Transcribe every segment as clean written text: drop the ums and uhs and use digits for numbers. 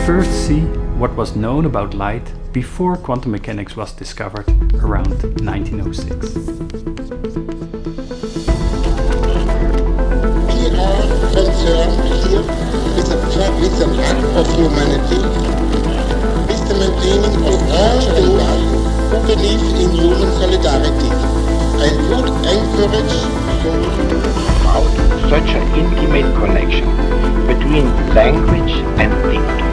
First see what was known about light before quantum mechanics was discovered around 1906. We are concerned here with the act of humanity, with the maintaining of all those who believe in human solidarity and would encourage such an intimate connection between language and thinking.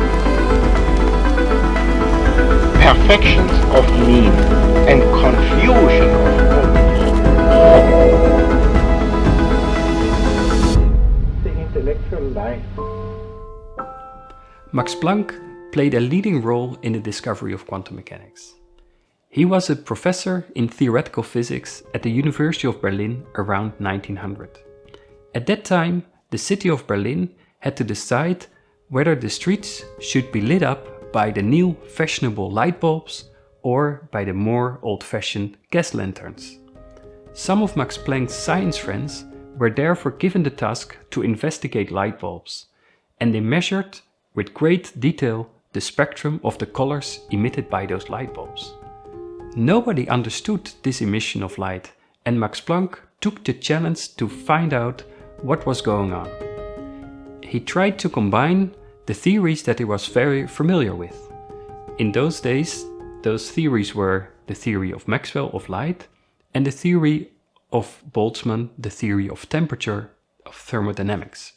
Perfections of meaning and confusion of the intellectual life. Max Planck played a leading role in the discovery of quantum mechanics. He was a professor in theoretical physics at the University of Berlin around 1900. At that time, the city of Berlin had to decide whether the streets should be lit up by the new fashionable light bulbs or by the more old-fashioned gas lanterns. Some of Max Planck's science friends were therefore given the task to investigate light bulbs, and they measured with great detail the spectrum of the colors emitted by those light bulbs. Nobody understood this emission of light, and Max Planck took the challenge to find out what was going on. He tried to combine the theories that he was very familiar with. In those days, those theories were the theory of Maxwell of light and the theory of Boltzmann, the theory of temperature, of thermodynamics.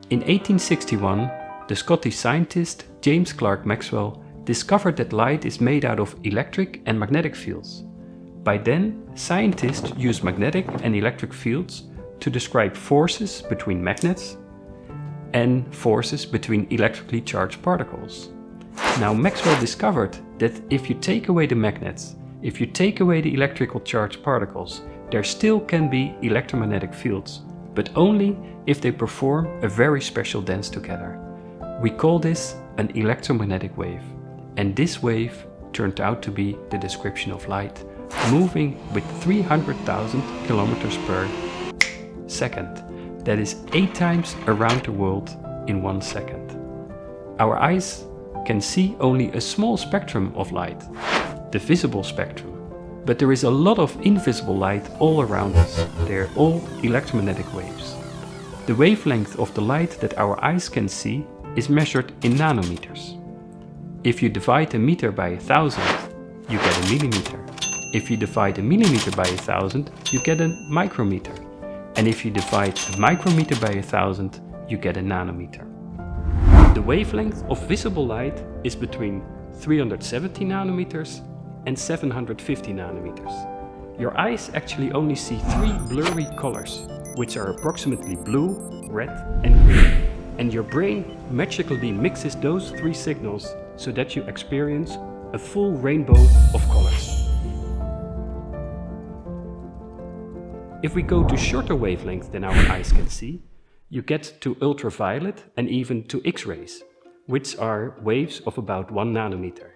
In 1861, the Scottish scientist James Clerk Maxwell discovered that light is made out of electric and magnetic fields. By then, scientists used magnetic and electric fields to describe forces between magnets and forces between electrically charged particles. Now Maxwell discovered that if you take away the magnets, if you take away the electrical charged particles, there still can be electromagnetic fields, but only if they perform a very special dance together. We call this an electromagnetic wave, and this wave turned out to be the description of light, moving with 300,000 kilometers per second. That is 8 times around the world in 1 second. Our eyes can see only a small spectrum of light, the visible spectrum, but there is a lot of invisible light all around us. They are all electromagnetic waves. The wavelength of the light that our eyes can see is measured in nanometers. If you divide a meter by 1,000, you get a millimeter. If you divide a millimeter by 1,000, you get a micrometer. And if you divide a micrometer by 1,000, you get a nanometer. The wavelength of visible light is between 370 nanometers and 750 nanometers. Your eyes actually only see 3 blurry colors, which are approximately blue, red and green. And your brain magically mixes those 3 signals so that you experience a full rainbow of colors. If we go to shorter wavelengths than our eyes can see, you get to ultraviolet and even to X-rays, which are waves of about 1 nanometer.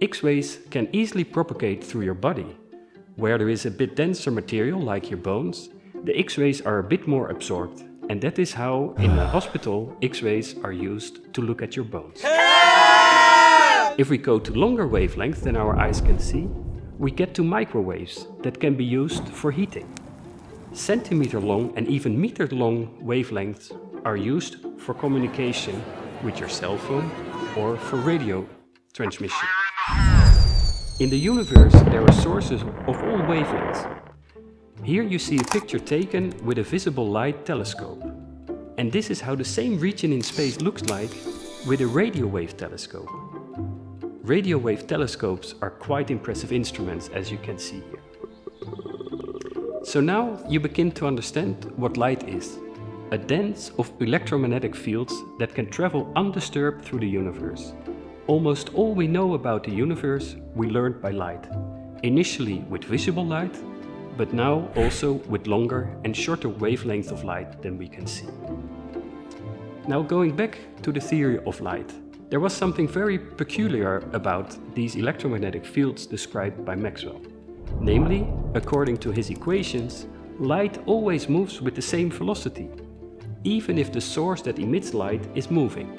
X-rays can easily propagate through your body. Where there is a bit denser material like your bones, the X-rays are a bit more absorbed, and that is how in a hospital X-rays are used to look at your bones. If we go to longer wavelengths than our eyes can see, we get to microwaves that can be used for heating. Centimeter long and even meter long wavelengths are used for communication with your cell phone or for radio transmission. In the universe, there are sources of all wavelengths. Here you see a picture taken with a visible light telescope. And this is how the same region in space looks like with a radio wave telescope. Radio wave telescopes are quite impressive instruments, as you can see here. So now you begin to understand what light is. A dance of electromagnetic fields that can travel undisturbed through the universe. Almost all we know about the universe we learned by light. Initially with visible light, but now also with longer and shorter wavelengths of light than we can see. Now going back to the theory of light, there was something very peculiar about these electromagnetic fields described by Maxwell. Namely, according to his equations, light always moves with the same velocity, even if the source that emits light is moving.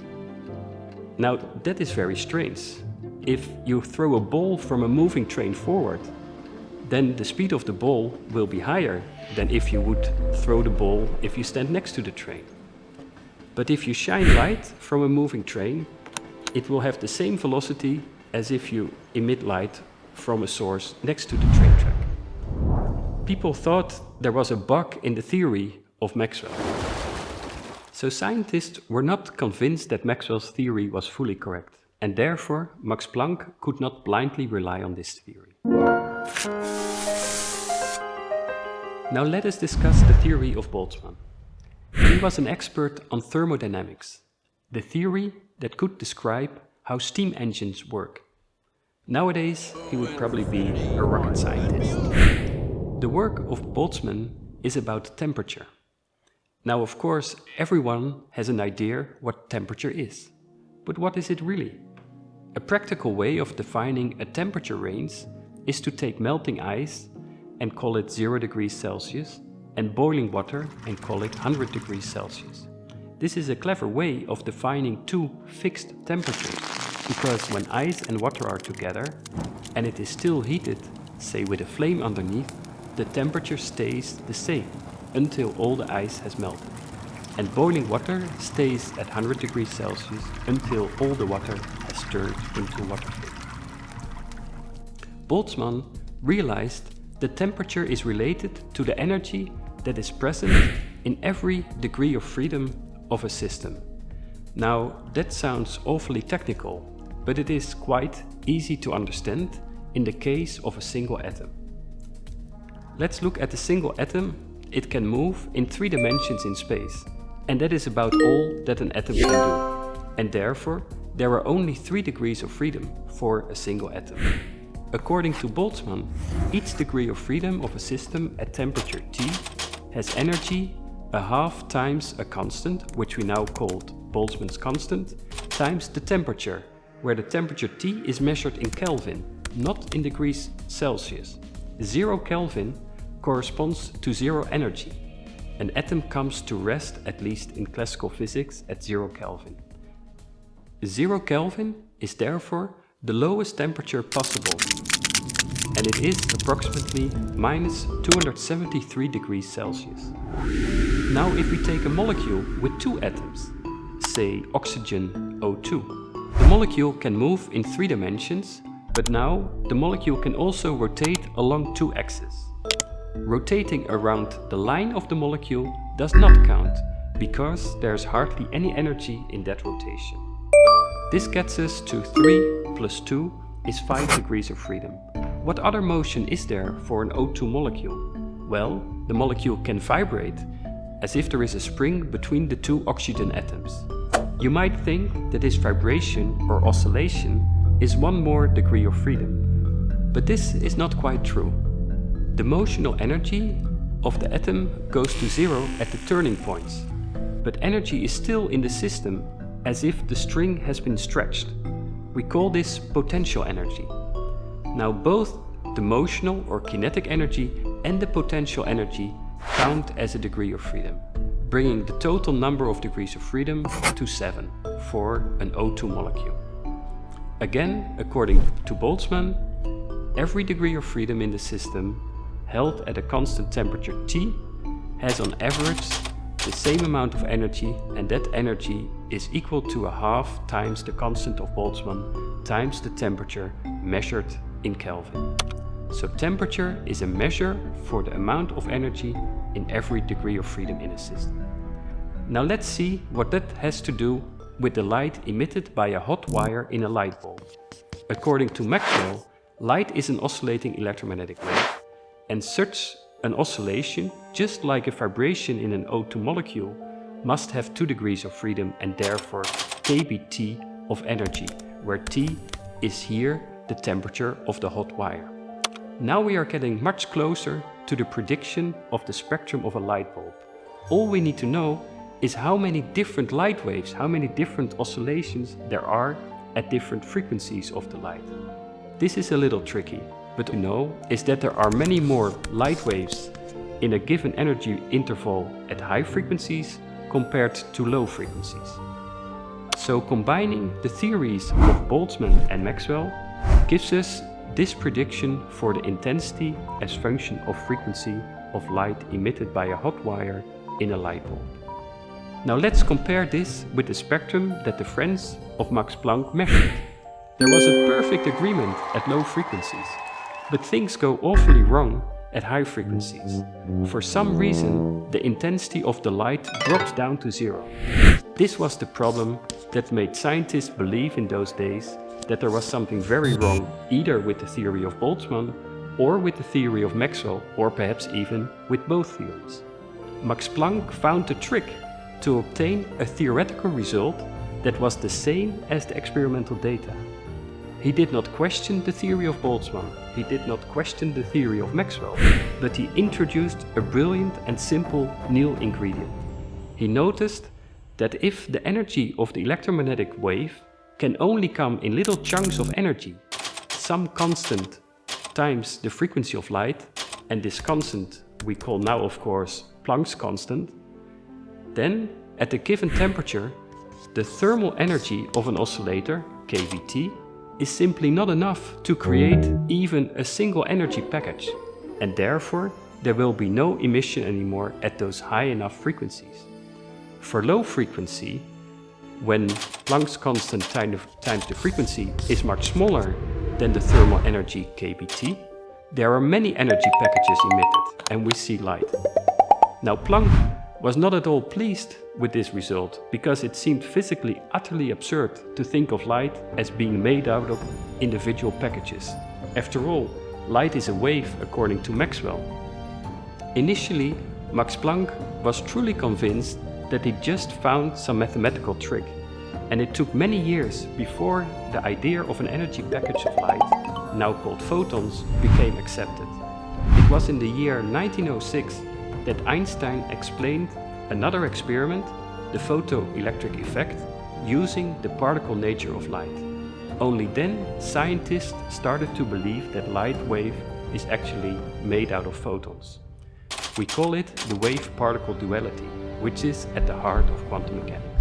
Now that is very strange. If you throw a ball from a moving train forward, then the speed of the ball will be higher than if you would throw the ball if you stand next to the train. But if you shine light from a moving train, it will have the same velocity as if you emit light from a source next to the train track. People thought there was a bug in the theory of Maxwell. So scientists were not convinced that Maxwell's theory was fully correct, and therefore Max Planck could not blindly rely on this theory. Now let us discuss the theory of Boltzmann. He was an expert on thermodynamics, the theory that could describe how steam engines work. Nowadays, he would probably be a rocket scientist. The work of Boltzmann is about temperature. Now, of course, everyone has an idea what temperature is. But what is it really? A practical way of defining a temperature range is to take melting ice and call it 0 degrees Celsius, and boiling water and call it 100 degrees Celsius. This is a clever way of defining two fixed temperatures, because when ice and water are together and it is still heated, say with a flame underneath, the temperature stays the same until all the ice has melted. And boiling water stays at 100 degrees Celsius until all the water has turned into water vapor. Boltzmann realized that temperature is related to the energy that is present in every degree of freedom of a system. Now, that sounds awfully technical, but it is quite easy to understand in the case of a single atom. Let's look at a single atom. It can move in 3 dimensions in space, and that is about all that an atom can do. And therefore, there are only 3 degrees of freedom for a single atom. According to Boltzmann, each degree of freedom of a system at temperature T has energy a half times a constant, which we now called Boltzmann's constant, times the temperature, where the temperature T is measured in Kelvin, not in degrees Celsius. 0 Kelvin corresponds to 0 energy. An atom comes to rest, at least in classical physics, at 0 Kelvin. 0 Kelvin is therefore the lowest temperature possible, and it is approximately minus 273 degrees Celsius. Now if we take a molecule with 2 atoms, say oxygen O2, the molecule can move in 3 dimensions, but now the molecule can also rotate along 2 axes. Rotating around the line of the molecule does not count, because there's hardly any energy in that rotation. This gets us to 3 plus 2 is 5 degrees of freedom. What other motion is there for an O2 molecule? Well, the molecule can vibrate, as if there is a spring between the 2 oxygen atoms. You might think that this vibration or oscillation is 1 more degree of freedom, but this is not quite true. The motional energy of the atom goes to 0 at the turning points, but energy is still in the system as if the string has been stretched. We call this potential energy. Now both the motional or kinetic energy and the potential energy count as a degree of freedom, bringing the total number of degrees of freedom to 7 for an O2 molecule. Again, according to Boltzmann, every degree of freedom in the system held at a constant temperature T has on average the same amount of energy, and that energy is equal to a half times the constant of Boltzmann times the temperature measured in Kelvin. So temperature is a measure for the amount of energy in every degree of freedom in a system. Now let's see what that has to do with the light emitted by a hot wire in a light bulb. According to Maxwell, light is an oscillating electromagnetic wave, and such an oscillation, just like a vibration in an O2 molecule, must have 2 degrees of freedom and therefore kBt of energy, where T is here the temperature of the hot wire. Now we are getting much closer to the prediction of the spectrum of a light bulb. All we need to know is how many different light waves, how many different oscillations there are at different frequencies of the light. This is a little tricky, but to know is that there are many more light waves in a given energy interval at high frequencies compared to low frequencies. So combining the theories of Boltzmann and Maxwell gives us this prediction for the intensity as function of frequency of light emitted by a hot wire in a light bulb. Now let's compare this with the spectrum that the friends of Max Planck measured. There was a perfect agreement at low frequencies, but things go awfully wrong at high frequencies. For some reason, the intensity of the light drops down to 0. This was the problem that made scientists believe in those days that there was something very wrong either with the theory of Boltzmann or with the theory of Maxwell, or perhaps even with both theories. Max Planck found a trick to obtain a theoretical result that was the same as the experimental data. He did not question the theory of Boltzmann, he did not question the theory of Maxwell, but he introduced a brilliant and simple new ingredient. He noticed that if the energy of the electromagnetic wave can only come in little chunks of energy, some constant times the frequency of light, and this constant we call now of course Planck's constant, then at a given temperature, the thermal energy of an oscillator, kBt, is simply not enough to create even a single energy package, and therefore there will be no emission anymore at those high enough frequencies. For low frequency, when Planck's constant times the frequency is much smaller than the thermal energy kBt, there are many energy packages emitted and we see light. Now Planck was not at all pleased with this result because it seemed physically utterly absurd to think of light as being made out of individual packages. After all, light is a wave according to Maxwell. Initially, Max Planck was truly convinced that he just found some mathematical trick, and it took many years before the idea of an energy package of light, now called photons, became accepted. It was in the year 1906 that Einstein explained another experiment, the photoelectric effect, using the particle nature of light. Only then scientists started to believe that light wave is actually made out of photons. We call it the wave-particle duality, which is at the heart of quantum mechanics.